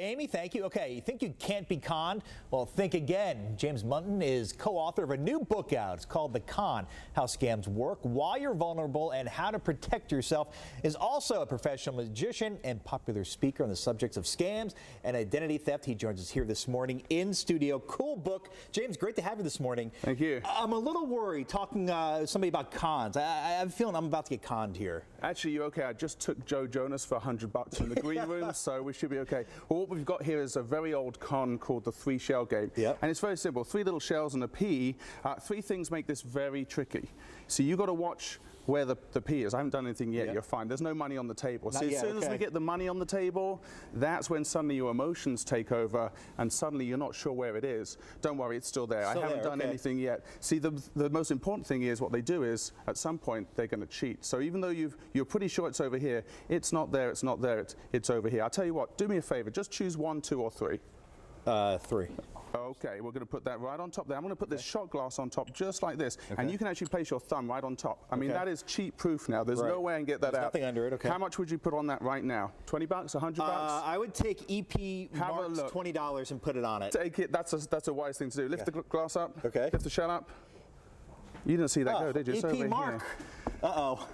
Amy. Thank you. Okay, you think you can't be conned? Well, think again. James Munton is co-author of a new book out. It's called The Con: How Scams Work, Why You're Vulnerable, and How to Protect Yourself. Is also a professional magician and popular speaker on the subjects of scams and identity theft. He joins us here this morning in studio. Cool book. James, great to have you this morning. Thank you. I'm a little worried talking to somebody about cons. I have a feeling I'm about to get conned here. Actually, you're okay. I just took Joe Jonas for $100 in the green room, so we should be okay. Well, what we've got here is a very old con called the 3-shell game. Yep. And it's very simple. 3 little shells and a pea. 3 things make this very tricky. So you've got to watch where the pea is. I haven't done anything yet. Yep. You're fine. There's no money on the table. Not so yet, as soon as we get the money on the table, that's when suddenly your emotions take over and suddenly you're not sure where it is. Don't worry, it's still there. I haven't done anything yet. See, the most important thing is what they do is at some point they're going to cheat. So even though you're pretty sure it's over here, it's not there, it's not there, it's over here. I'll tell you what, do me a favor, just choose 1, 2, or 3. 3. Okay, we're going to put that right on top there. I'm going to put this shot glass on top just like this, and you can actually place your thumb right on top. I mean, that is cheat proof now. There's no way I can get that out. Nothing under it, okay. How much would you put on that right now? $20, $100? I would take EP Mark's $20 and put it on it. Take it. That's a wise thing to do. Lift the glass up. Okay. Lift the shell up. You didn't see that go, did you? EP Mark. Uh-oh.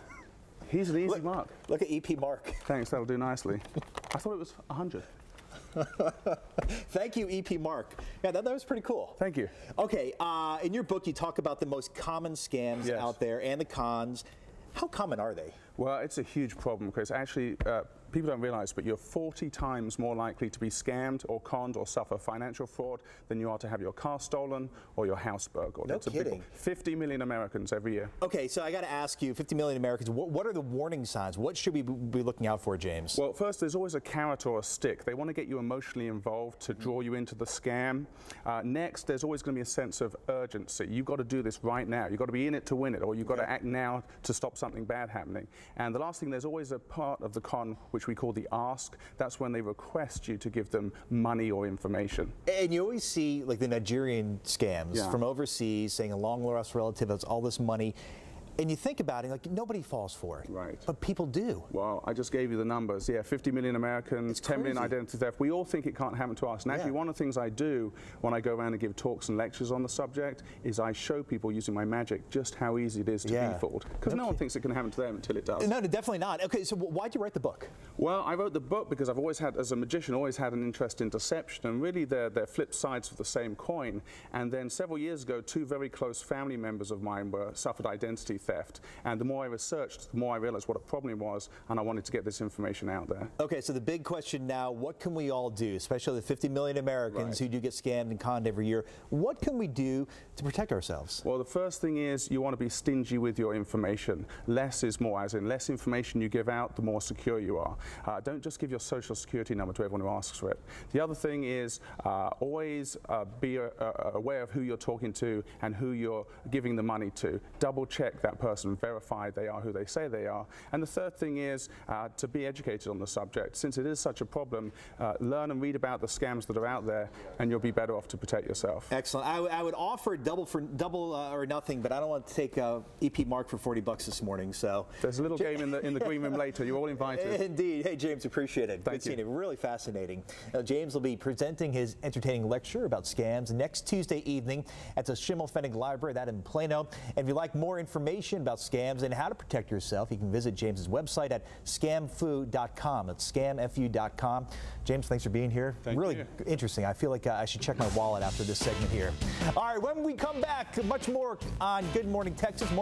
He's an easy mark. Look at EP Mark. Thanks, that'll do nicely. I thought it was 100. Thank you, EP Mark. Yeah, that was pretty cool. Thank you. Okay, in your book, you talk about the most common scams out there and the cons. How common are they? Well, it's a huge problem because actually people don't realize, but you're 40 times more likely to be scammed or conned or suffer financial fraud than you are to have your car stolen or your house burgled. No kidding. 50 million Americans every year. Okay, so I got to ask you, 50 million Americans, what are the warning signs? What should we be looking out for, James? Well, first, there's always a carrot or a stick. They want to get you emotionally involved to draw you into the scam. Next, there's always going to be a sense of urgency. You've got to do this right now. You've got to be in it to win it, or you've got to act now to stop something bad happening. And the last thing, there's always a part of the con which we call the ask. That's when they request you to give them money or information. And you always see like the Nigerian scams from overseas saying a long-lost relative has all this money. And you think about it, like nobody falls for it. Right. But people do. Well, I just gave you the numbers. Yeah, 50 million Americans, 10 million identity theft. We all think it can't happen to us. And actually, one of the things I do when I go around and give talks and lectures on the subject is I show people using my magic just how easy it is to be fooled. Because no one thinks it can happen to them until it does. No, definitely not. Okay, so why'd you write the book? Well, I wrote the book because I've always had, as a magician, always had an interest in deception. And really, they're flip sides of the same coin. And then several years ago, 2 very close family members of mine suffered identity theft. And the more I researched, the more I realized what a problem was, and I wanted to get this information out there. Okay, so the big question now, what can we all do, especially the 50 million Americans who do get scammed and conned every year? What can we do to protect ourselves? Well, the first thing is you want to be stingy with your information. Less is more, as in less information you give out, the more secure you are. Don't just give your social security number to everyone who asks for it. The other thing is always be aware of who you're talking to and who you're giving the money to. Double check that person. Verify they are who they say they are. And the third thing is to be educated on the subject. Since it is such a problem, learn and read about the scams that are out there, and you'll be better off to protect yourself. Excellent. I would offer double or nothing, but I don't want to take EP Mark for $40 this morning. So there's a little game in the green room later. You're all invited. Indeed. Hey, James, appreciate it. Thank you. Good seeing you. Really fascinating. Now, James will be presenting his entertaining lecture about scams next Tuesday evening at the Schimmelpfennig Library, that in Plano. And if you'd like more information about scams and how to protect yourself, you can visit James's website at scamfu.com. That's scamfu.com. James, thanks for being here. Really interesting. I feel like I should check my wallet after this segment here. All right, when we come back, much more on Good Morning Texas. More